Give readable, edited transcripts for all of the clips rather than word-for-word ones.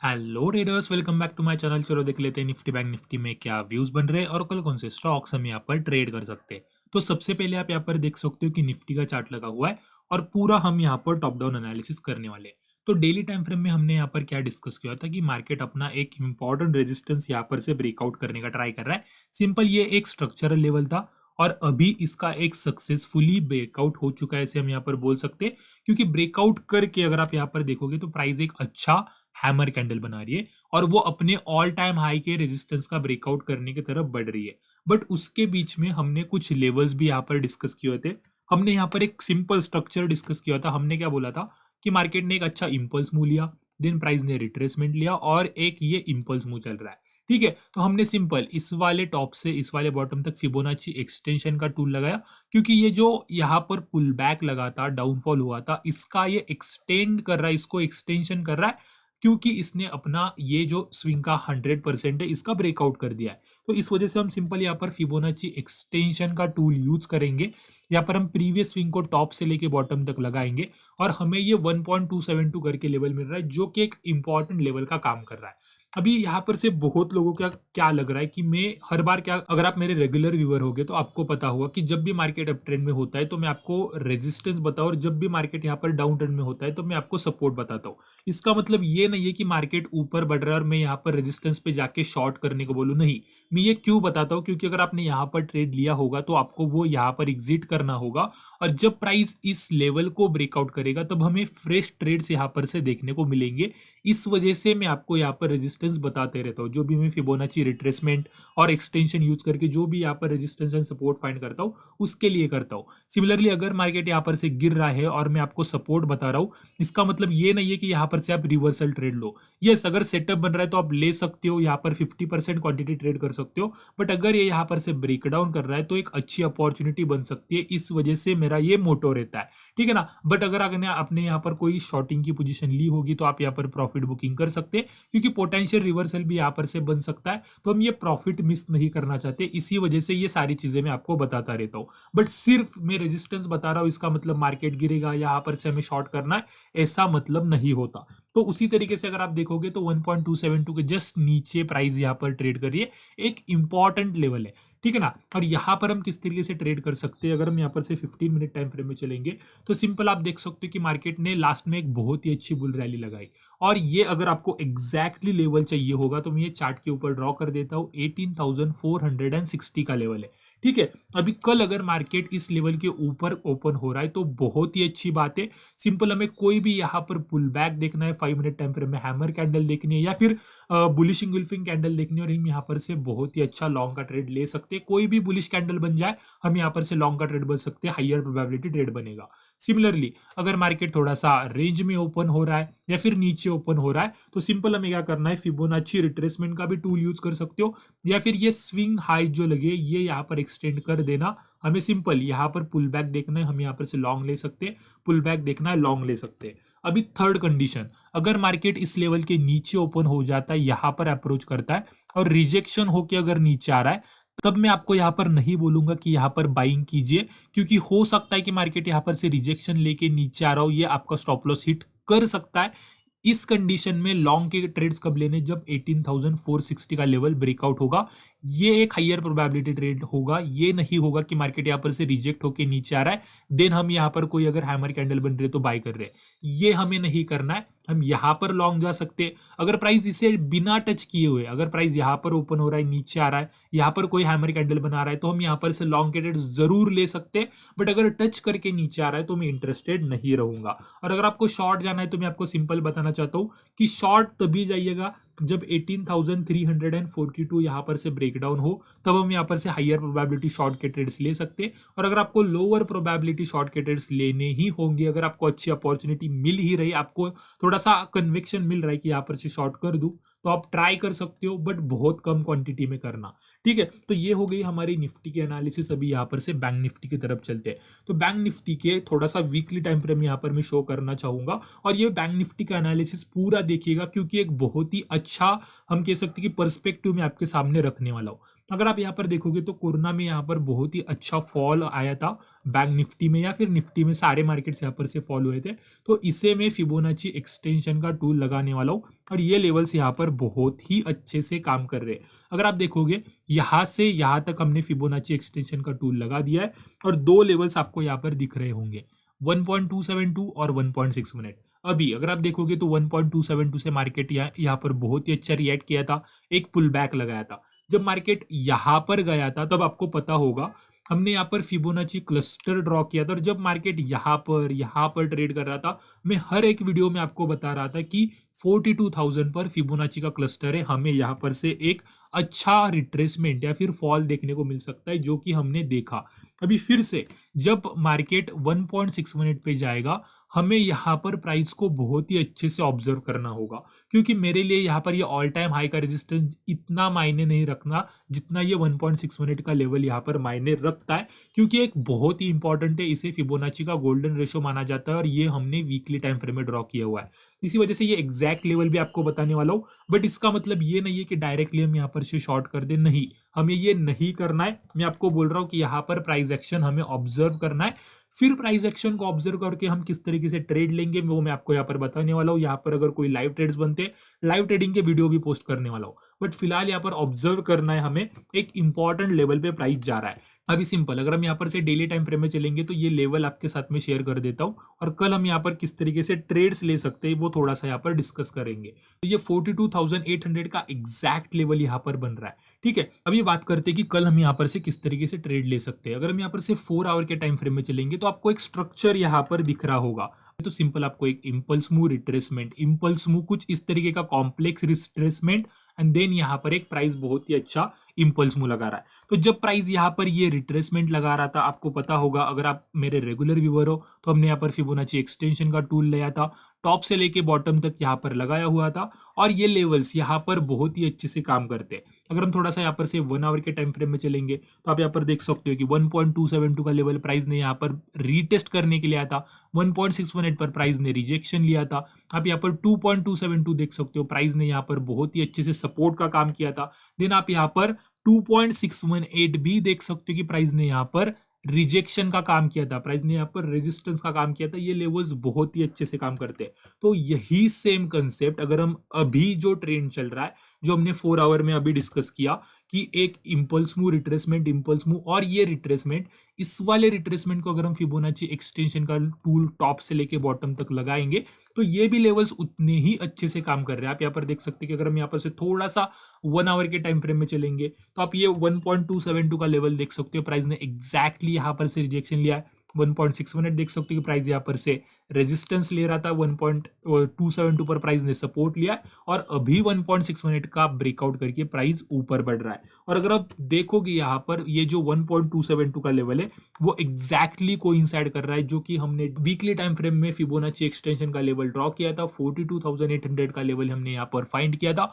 Hello traders, welcome back to my channel. चलो देख लेते हैं निफ्टी बैंक निफ्टी में क्या व्यूज बन रहे हैं और कल कौन से स्टॉक्स हम यहाँ पर ट्रेड कर सकते हैं। तो सबसे पहले आप यहाँ पर देख सकते हो कि निफ्टी का चार्ट लगा हुआ है और पूरा हम यहाँ पर टॉप डाउन एनालिसिस करने वाले हैं। तो डेली टाइम फ्रेम में हमने यहाँ पर क्या डिस्कस किया था कि मार्केट अपना एक इंपॉर्टेंट रेजिस्टेंस यहाँ पर से ब्रेकआउट करने का ट्राई कर रहा है। सिंपल, ये एक स्ट्रक्चरल लेवल था और अभी इसका एक सक्सेसफुली ब्रेकआउट हो चुका है, ऐसे हम यहाँ पर बोल सकते हैं। क्योंकि ब्रेकआउट करके अगर आप यहाँ पर देखोगे तो प्राइस एक अच्छा हैमर कैंडल बना रही है और वो अपने ऑल टाइम हाई के रेजिस्टेंस का ब्रेकआउट करने की तरफ बढ़ रही है। बट उसके बीच में हमने कुछ लेवल्स भी यहाँ पर डिस्कस किए हुए थे। हमने यहाँ पर एक सिंपल स्ट्रक्चर डिस्कस किया था। हमने क्या बोला था कि मार्केट ने एक अच्छा इंपल्स मूव लिया, देन प्राइस ने रिट्रेसमेंट लिया और एक ये इंपल्स मूव चल रहा है। ठीक है, तो हमने सिंपल इस वाले टॉप से इस वाले बॉटम तक फिबोनाची एक्सटेंशन का टूल लगाया, क्योंकि ये जो यहाँ पर पुल बैक लगा था, डाउनफॉल हुआ था, इसका ये एक्सटेंड कर रहा है, इसको एक्सटेंशन कर रहा है, क्योंकि इसने अपना ये जो स्विंग का 100% है इसका ब्रेकआउट कर दिया है। तो इस वजह से हम सिंपल यहाँ पर फिबोनाची एक्सटेंशन का टूल यूज करेंगे। यहाँ पर हम प्रीवियस स्विंग को टॉप से लेके बॉटम तक लगाएंगे और हमें ये 1.272 करके लेवल मिल रहा है, जो कि एक इंपॉर्टेंट लेवल का काम कर रहा है। अभी यहाँ पर से बहुत लोगों को क्या लग रहा है कि मैं हर बार क्या, अगर आप मेरे रेगुलर व्यूअर होगे तो आपको पता होगा कि जब भी मार्केट अप ट्रेंड में होता है तो मैं आपको रेजिस्टेंस बताऊं और जब भी मार्केट यहाँ पर डाउन ट्रेंड में होता है तो मैं आपको सपोर्ट बताता हूँ। इसका मतलब ये नहीं है कि मार्केट ऊपर बढ़ रहा है और मैं यहाँ पर रेजिस्टेंस पे जाके शॉर्ट करने को बोलूँ, नहीं। मैं ये क्यों बताता हूँ, क्योंकि अगर आपने यहाँ पर ट्रेड लिया होगा तो आपको वो यहाँ पर एग्जिट करना होगा और जब प्राइस इस लेवल को ब्रेकआउट करेगा तब हमें फ्रेश ट्रेड्स यहाँ पर से देखने को मिलेंगे। इस वजह से मैं आपको यहाँ पर रेजिस्टेंस बताते रहता हूँ। जो भी मैं फिबोनाची रिट्रेसमेंट और एक्सटेंशन यूज करके जो भी यहाँ पर रेजिस्टेंस एंड सपोर्ट फाइंड करता हूँ उसके लिए करता हूँ। सिमिलरली अगर मार्केट यहाँ पर से गिर रहा है और मैं आपको सपोर्ट बता रहा हूँ, इसका मतलब ये नहीं है कि यहाँ पर से आप रिवर्सल ट्रेड लो। यस, अगर सेटअप बन रहा है तो आप ले सकते हो, यहाँ पर 50% क्वांटिटी ट्रेड कर सकते हो। बट अगर ये यहाँ पर से ब्रेकडाउन कर रहा है तो एक अच्छी अपॉर्चुनिटी बन सकती है। इस वजह से मेरा ये मोटो रहता है, ठीक है ना। बट अगर आपने यहाँ पर कोई शॉर्टिंग की पोजीशन ली होगी तो आप यहाँ पर प्रॉफिट बुकिंग कर सकते हैं, क्योंकि पोटेंशियल रिवर्सल भी यहाँ पर से बन सकता है। तो हम ये प्रॉफिट मिस नहीं करना चाहते, इसी वजह से ये सारी चीजें मैं आपको बताता रहता हूँ। बट सिर्फ मैं रेजिस्टेंस बता रहा हूँ इसका मतलब मार्केट गिरेगा यहाँ पर से हमें शॉर्ट करना है, ऐसा मतलब नहीं होता। तो उसी तरीके से अगर आप देखोगे तो 1.272 के जस्ट नीचे प्राइस यहाँ पर ट्रेड करिए, एक इंपॉर्टेंट लेवल है, ठीक है ना। और यहाँ पर हम किस तरीके से ट्रेड कर सकते हैं, अगर हम यहाँ पर से 15 मिनट टाइम फ्रेम में चलेंगे तो सिंपल आप देख सकते हो कि मार्केट ने लास्ट में एक बहुत ही अच्छी बुल रैली लगाई। और ये अगर आपको एग्जैक्टली लेवल चाहिए होगा तो मैं ये चार्ट के ऊपर ड्रॉ कर देता हूँ, 18,460 का लेवल है, ठीक है। अभी कल अगर मार्केट इस लेवल के ऊपर ओपन हो रहा है तो बहुत ही अच्छी बात है। सिंपल हमें कोई भी यहाँ पर पुल बैक देखना है, 5 मिनट टाइम फ्रेम में हैमर कैंडल देखनी है या फिर बुलिश इंगल्फिंग कैंडल देखनी है, और हम यहाँ पर से बहुत ही अच्छा लॉन्ग का ट्रेड ले सकते हैं। कोई भी बुलिश कैंडल बन जाए हम यहाँ पर से लॉन्ग का ट्रेड बन सकते हैं, हाइयर प्रोबेबिलिटी ट्रेड बनेगा। सिमिलरली अगर मार्केट थोड़ा सा रेंज में ओपन हो रहा है या फिर नीचे ओपन हो रहा है तो सिंपल हमें क्या करना है, फिबोनाची रिट्रेसमेंट का भी टूल यूज कर सकते हो, या फिर ये स्विंग हाई जो लगे ये यहाँ पर एक्सटेंड कर देना। हमें सिंपल यहाँ पर पुल बैक देखना है, हम यहाँ पर से लॉन्ग ले सकते हैं, पुल बैक देखना है, लॉन्ग ले सकते हैं। अभी थर्ड कंडीशन, अगर मार्केट इस लेवल के नीचे ओपन हो जाता है, यहाँ पर अप्रोच करता है और रिजेक्शन होके अगर नीचे आ रहा है, तब मैं आपको यहाँ पर नहीं बोलूंगा कि यहाँ पर बाइंग कीजिए, क्योंकि हो सकता है कि मार्केट यहाँ पर से रिजेक्शन लेके नीचे आ रहा हो, ये आपका स्टॉप लॉस हिट कर सकता है। इस कंडीशन में लॉन्ग के ट्रेड्स कब लेने, जब 18,460 का लेवल ब्रेकआउट होगा, ये एक हाइयर प्रोबेबिलिटी ट्रेड होगा। ये नहीं होगा कि मार्केट यहाँ पर से रिजेक्ट होके नीचे आ रहा है देन हम यहाँ पर कोई अगर हैमर कैंडल बन रही है तो बाय कर रहे हैं, ये हमें नहीं करना है। हम यहाँ पर लॉन्ग जा सकते हैं अगर प्राइस इसे बिना टच किए हुए, अगर प्राइस यहाँ पर ओपन हो रहा है, नीचे आ रहा है, यहाँ पर कोई हैमर कैंडल बना रहा है तो हम यहाँ पर से लॉन्ग के ट्रेड जरूर ले सकते हैं। बट अगर टच करके नीचे आ रहा है तो मैं इंटरेस्टेड नहीं रहूंगा। और अगर आपको शॉर्ट जाना है तो मैं आपको सिंपल बताना चाहता हूँ कि शॉर्ट तभी जाइएगा जब 18,342 यहाँ पर से ब्रेकडाउन हो, तब हम यहाँ पर से हाइयर प्रोबेबिलिटी शॉर्ट के ट्रेड्स ले सकते हैं। और अगर आपको लोअर प्रोबेबिलिटी शॉर्ट के ट्रेड्स लेने ही होंगे, अगर आपको अच्छी अपॉर्चुनिटी मिल ही रही, आपको थोड़ा सा कन्विक्शन मिल रहा है कि यहाँ पर से शॉर्ट कर दूं, तो आप ट्राई कर सकते हो, बट बहुत कम क्वांटिटी में करना, ठीक है। तो ये हो गई हमारी निफ्टी की एनालिसिस। अभी यहाँ पर से बैंक निफ्टी की तरफ चलते हैं। तो बैंक निफ्टी के थोड़ा सा वीकली टाइम फ्रेम यहाँ पर मैं शो करना चाहूंगा और ये बैंक निफ्टी का एनालिसिस पूरा देखिएगा, क्योंकि एक बहुत ही अच्छा हम कह सकते हैं कि पर्सपेक्टिव में आपके सामने रखने वाला हूँ। अगर आप यहाँ पर देखोगे तो कोरोना में यहाँ पर बहुत ही अच्छा फॉल आया था बैंक निफ्टी में या फिर निफ्टी में, सारे मार्केट्स यहाँ पर से फॉल हुए थे। तो इसे मैं फिबोनाची एक्सटेंशन का टूल लगाने वाला हूँ और ये लेवल्स यहाँ पर बहुत ही अच्छे से काम कर रहे हैं। अगर आप देखोगे यहाँ से यहाँ तक हमने फिबोनाची एक्सटेंशन का टूल लगा दिया है और दो लेवल्स आपको यहाँ पर दिख रहे होंगे, 1.272 और 1.6 मिनट। अभी अगर आप देखोगे तो 1.272 से मार्केट यहाँ पर बहुत ही अच्छा रिएक्ट किया था, एक पुल बैक लगाया था। जब मार्केट यहाँ पर गया था तब आपको पता होगा हमने यहाँ पर फिबोनाची क्लस्टर ड्रॉ किया था और जब मार्केट यहाँ पर ट्रेड कर रहा था, मैं हर एक वीडियो में आपको बता रहा था कि 42,000 पर फिबोनाची का क्लस्टर है, हमें यहाँ पर से एक अच्छा रिट्रेसमेंट या फिर फॉल देखने को मिल सकता है, जो कि हमने देखा। अभी फिर से जब मार्केट 1.6 मिनट पे जाएगा, हमें यहाँ पर प्राइस को बहुत ही अच्छे से ऑब्जर्व करना होगा, क्योंकि मेरे लिए यहाँ पर ये ऑल टाइम हाई का रेजिस्टेंस इतना मायने नहीं रखना जितना ये 1.6 मिनट का लेवल यहाँ पर मायने रखता है, क्योंकि एक बहुत ही इंपॉर्टेंट है, इसे फिबोनाची का गोल्डन रेशो माना जाता है और ये हमने वीकली टाइम फ्रेम में ड्रॉ किया हुआ है। इसी वजह से ये एग्जैक्ट लेवल भी आपको बताने वाला हूँ, बट इसका मतलब ये नहीं है कि डायरेक्टली हम यहाँ पर से शॉर्ट कर दे, नहीं, हमें ये नहीं करना है। मैं आपको बोल रहा हूँ कि यहाँ पर प्राइस एक्शन हमें ऑब्जर्व करना है, फिर प्राइस एक्शन को ऑब्जर्व करके हम किस तरीके से ट्रेड लेंगे वो मैं आपको यहाँ पर बताने वाला हूँ। यहाँ पर अगर कोई लाइव ट्रेड्स बनते, लाइव ट्रेडिंग के वीडियो भी पोस्ट करने वाला हूँ, बट फिलहाल यहाँ पर ऑब्जर्व करना है हमें, एक इंपॉर्टेंट लेवल पे प्राइस जा रहा है। अभी सिंपल, अगर हम यहाँ पर से डेली टाइम फ्रेम में चलेंगे तो ये लेवल आपके साथ में शेयर कर देता हूँ और कल हम यहाँ पर किस तरीके से ट्रेड्स ले सकते हैं वो थोड़ा सा यहाँ पर डिस्कस करेंगे। तो ये 42,800 का एग्जैक्ट लेवल यहाँ पर बन रहा है, ठीक है। अब ये बात करते हैं कि कल हम यहाँ पर से किस तरीके से ट्रेड ले सकते हैं। अगर हम यहाँ पर से 4 आवर के टाइम फ्रेम में चलेंगे तो आपको एक स्ट्रक्चर यहाँ पर दिख रहा होगा। तो सिंपल आपको एक impulse move retracement, impulse move कुछ इस तरीके का कॉम्प्लेक्स रिट्रेसमेंट एंड देन यहाँ पर एक प्राइस बहुत ही अच्छा इंपल्स मूव लगा रहा है। तो जब प्राइस यहाँ पर ये रिट्रेसमेंट लगा रहा था, आपको पता होगा अगर आप मेरे रेगुलर व्यूअर हो तो हमने यहाँ पर फिबोनाची एक्सटेंशन का टूल लिया था, टॉप से लेके बॉटम तक यहाँ पर लगाया हुआ था और ये लेवल्स यहाँ पर बहुत ही अच्छे से काम करते हैं। अगर हम थोड़ा सा यहाँ पर से 1 आवर के टाइम फ्रेम में चलेंगे तो आप यहाँ पर देख सकते हो कि 1.272 का लेवल प्राइस ने यहाँ पर रीटेस्ट करने के लिए आया था, 1.6 मिनट पर प्राइस ने रिजेक्शन लिया था। आप यहाँ पर 2.272 देख सकते हो, प्राइस ने यहाँ पर बहुत ही अच्छे से सपोर्ट का काम किया था। देन आप यहाँ पर 2.618 भी देख सकते हो कि प्राइस ने यहाँ पर रिजेक्शन का काम किया था, प्राइस ने यहाँ पर रेजिस्टेंस का काम किया था। ये लेवल्स बहुत ही अच्छे से काम करते हैं। तो यही सेम कंसेप्ट अगर हम अभी जो ट्रेंड चल रहा है, जो हमने 4 आवर में अभी डिस्कस किया कि एक impulse move retracement, impulse move और ये रिट्रेसमेंट, इस वाले रिट्रेसमेंट को अगर हम फिबोनाची एक्सटेंशन का टूल टॉप से लेके बॉटम तक लगाएंगे तो ये भी लेवल्स उतने ही अच्छे से काम कर रहे हैं। आप यहाँ पर देख सकते हैं कि अगर हम यहाँ पर से थोड़ा सा 1 आवर के टाइम फ्रेम में चलेंगे तो आप ये 1.272 का लेवल देख सकते हो, प्राइस ने एग्जैक्टली यहाँ पर से रिजेक्शन लिया है। 1.6 मिनट देख सकते हो कि प्राइस यहाँ पर से रेजिस्टेंस ले रहा था, 1.272 पर प्राइस ने सपोर्ट लिया और अभी 1.6 मिनट का ब्रेकआउट करके प्राइस ऊपर बढ़ रहा है। और अगर आप देखोगे यहाँ पर ये जो 1.272 का लेवल है वो एग्जैक्टली कोइंसाइड कर रहा है जो कि हमने वीकली टाइम फ्रेम में फिबोनाची एक्सटेंशन का लेवल ड्रॉ किया था, 42,800 का लेवल हमने यहाँ पर फाइंड किया था,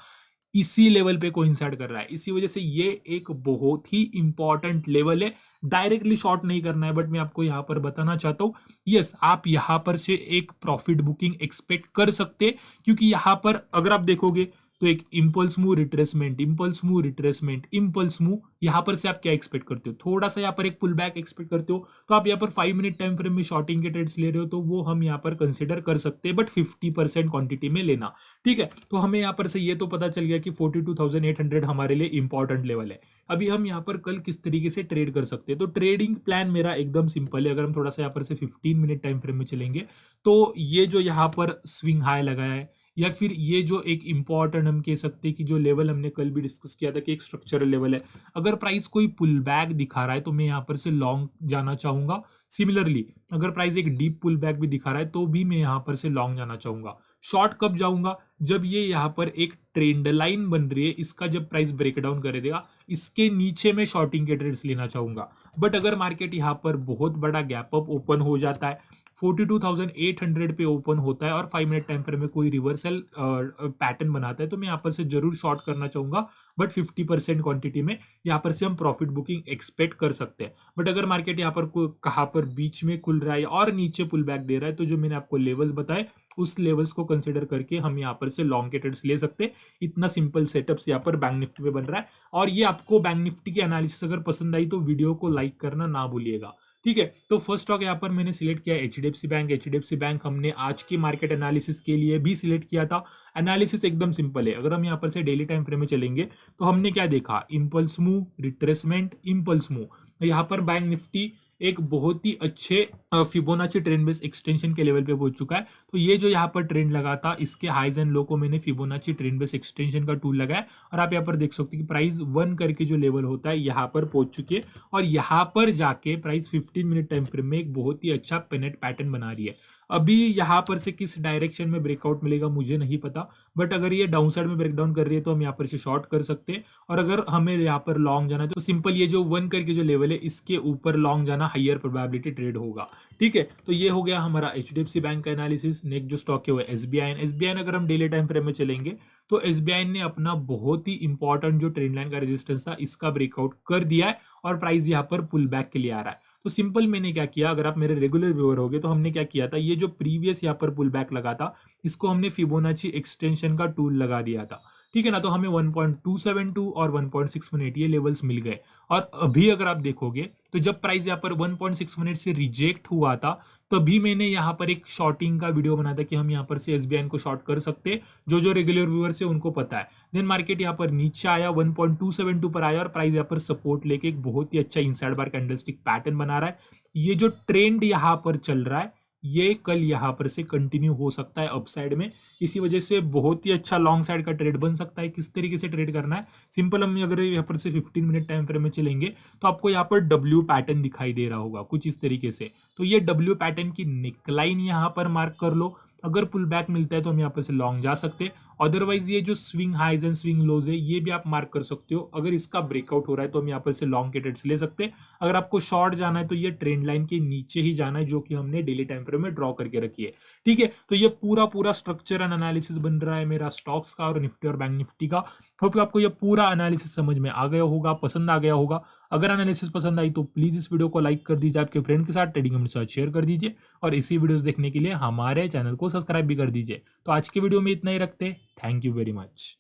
इसी लेवल पे कोइंसाइड कर रहा है। इसी वजह से ये एक बहुत ही इंपॉर्टेंट लेवल है। डायरेक्टली शॉर्ट नहीं करना है, बट मैं आपको यहाँ पर बताना चाहता हूँ यस, आप यहाँ पर से एक प्रॉफिट बुकिंग एक्सपेक्ट कर सकते हैं, क्योंकि यहाँ पर अगर आप देखोगे तो एक impulse move retracement, impulse move retracement, impulse move, यहाँ पर से आप क्या एक्सपेक्ट करते हो, थोड़ा सा यहाँ पर एक पुल बैक एक्सपेक्ट करते हो। तो आप यहाँ पर 5 मिनट टाइम फ्रेम में शॉर्टिंग के ट्रेड्स ले रहे हो तो वो हम यहाँ पर कंसिडर कर सकते हैं, बट 50% क्वांटिटी में लेना, ठीक है। तो हमें यहाँ पर से ये तो पता चल गया कि 42,800 हमारे लिए इंपॉर्टेंट लेवल है। अभी हम यहाँ पर कल किस तरीके से ट्रेड कर सकते हैं, तो ट्रेडिंग प्लान मेरा एकदम सिंपल है। अगर हम थोड़ा सा यहाँ पर से 15 मिनट टाइम फ्रेम में चलेंगे तो ये जो यहाँ पर स्विंग हाई लगाया है या फिर ये जो एक इंपॉर्टेंट हम कह सकते हैं कि जो लेवल हमने कल भी डिस्कस किया था कि एक स्ट्रक्चरल लेवल है, अगर प्राइस कोई पुल बैक दिखा रहा है तो मैं यहाँ पर से लॉन्ग जाना चाहूंगा। सिमिलरली अगर प्राइस एक डीप पुल बैक भी दिखा रहा है तो भी मैं यहाँ पर से लॉन्ग जाना चाहूंगा। शॉर्ट कब जाऊंगा, जब ये यहाँ पर एक ट्रेंड लाइन बन रही है, इसका जब प्राइस ब्रेकडाउन कर देगा इसके नीचे में शॉर्टिंग के ट्रेड्स लेना चाहूंगा। बट अगर मार्केट यहाँ पर बहुत बड़ा गैप अप ओपन हो जाता है, 42,800 पे ओपन होता है और 5 मिनट टाइम फ्रेम में कोई रिवर्सल पैटर्न बनाता है तो मैं यहाँ पर से जरूर शॉर्ट करना चाहूंगा, बट 50% क्वांटिटी में यहाँ पर से हम प्रॉफिट बुकिंग एक्सपेक्ट कर सकते हैं। बट अगर मार्केट यहाँ पर कहाँ पर बीच में खुल रहा है और नीचे पुल बैक दे रहा है तो जो मैंने आपको लेवल्स बताए उस लेवल्स को कंसिडर करके हम यहाँ पर से लॉन्ग के ट्रेड्स ले सकते हैं। इतना सिंपल सेटअप्स यहाँ पर बैंक निफ्टी में बन रहा है। और ये आपको बैंक निफ्टी की एनालिसिस अगर पसंद आई तो वीडियो को लाइक करना ना भूलिएगा। ठीक है, तो फर्स्ट स्टॉक यहाँ पर मैंने सिलेक्ट किया एचडीएफसी बैंक। एचडीएफसी बैंक हमने आज की मार्केट एनालिसिस के लिए भी सिलेक्ट किया था। एनालिसिस एकदम सिंपल है। अगर हम यहाँ पर से डेली टाइम फ्रेम में चलेंगे तो हमने क्या देखा, impulse move, retracement, impulse move. यहाँ पर बैंक निफ्टी एक बहुत ही अच्छे फिबोनाची ट्रेंड बेस एक्सटेंशन के लेवल पे पहुंच चुका है। तो ये जो यहाँ पर ट्रेंड लगा था, इसके हाइज एंड लो को मैंने फिबोनाची ट्रेंड बेस एक्सटेंशन का टूल लगाया और आप यहाँ पर देख सकते हैं कि प्राइस 1 करके जो लेवल होता है यहाँ पर पहुंच चुकी है और यहाँ पर जाके प्राइस 15 मिनट टाइम फ्रेम में एक बहुत ही अच्छा पेनेट पैटर्न बना रही है। अभी यहाँ पर से किस डायरेक्शन में ब्रेकआउट मिलेगा मुझे नहीं पता, बट अगर ये डाउन साइड में ब्रेकडाउन कर रही है तो हम यहाँ पर से शॉर्ट कर सकते हैं। और अगर हमें यहाँ पर लॉन्ग जाना है तो सिंपल ये जो 1 करके जो लेवल है इसके ऊपर लॉन्ग जाना हायर प्रोबेबिलिटी ट्रेड होगा। ठीक है, तो ये हो गया हमारा एचडीएफसी बैंक का एनालिसिस। नेक्स्ट जो स्टॉक है वो एसबीआई। एसबीआई अगर हम डेली टाइम फ्रेम में चलेंगे तो एसबीआई ने अपना बहुत ही इंपॉर्टेंट जो ट्रेंड लाइन का रेजिस्टेंस था इसका ब्रेकआउट कर दिया है और प्राइस यहाँ पर पुल बैक के लिए आ रहा है। तो सिंपल मैंने क्या किया, अगर आप मेरे रेगुलर व्यूअर होगे तो हमने क्या किया था, ये जो प्रीवियस यहाँ पर पुल बैक लगा था इसको हमने फिबोनाची एक्सटेंशन का टूल लगा दिया था। ठीक है ना, तो हमें 1.272 और 1.618 ये लेवल्स मिल गए। और अभी अगर आप देखोगे तो जब प्राइस यहाँ पर 1.618 से रिजेक्ट हुआ था तभी मैंने यहाँ पर एक शॉर्टिंग का वीडियो बनाया था कि हम यहाँ पर से एसबीआई को शॉर्ट कर सकते हैं। जो रेगुलर व्यूअर्स है उनको पता है। देन मार्केट यहाँ पर नीचे आया, 1.272 पर आया और प्राइस यहाँ पर सपोर्ट लेके एक बहुत ही अच्छा इनसाइड बार कैंडलस्टिक पैटर्न बना रहा है। ये जो ट्रेंड यहाँ पर चल रहा है ये कल यहाँ पर से कंटिन्यू हो सकता है अपसाइड में। इसी वजह से बहुत ही अच्छा लॉन्ग साइड का ट्रेड बन सकता है। किस तरीके से ट्रेड करना है, सिंपल हम अगर यहाँ पर से 15 मिनट टाइम फ्रेम में चलेंगे तो आपको यहाँ पर डब्ल्यू पैटर्न दिखाई दे रहा होगा कुछ इस तरीके से। तो ये डब्ल्यू पैटर्न की नेकलाइन यहाँ पर मार्क कर लो। अगर पुल बैक मिलता है तो हम यहाँ पर से लॉन्ग जा सकते हैं। अदरवाइज ये जो स्विंग हाइज एंड स्विंग लोज है ये भी आप मार्क कर सकते हो। अगर इसका ब्रेकआउट हो रहा है तो हम यहाँ पर से लॉन्ग के ट्रेड्स ले सकते हैं। अगर आपको शॉर्ट जाना है तो ये ट्रेंड लाइन के नीचे ही जाना है जो कि हमने डेली टाइम फ्रेम में ड्रॉ करके रखी है। ठीक है, तो ये पूरा स्ट्रक्चर एंड एनालिसिस बन रहा है मेरा स्टॉक्स का और निफ्टी और बैंक निफ्टी का। होप आपको ये पूरा एनालिसिस समझ में आ गया होगा, पसंद आ गया होगा। अगर एनालिसिस पसंद आई तो प्लीज इस वीडियो को लाइक कर दीजिए, आपके फ्रेंड के साथ, ट्रेडिंग के साथ शेयर कर दीजिए और इसी वीडियोस देखने के लिए हमारे चैनल को सब्सक्राइब भी कर दीजिए। तो आज के वीडियो में इतना ही रखते हैं। Thank you very much.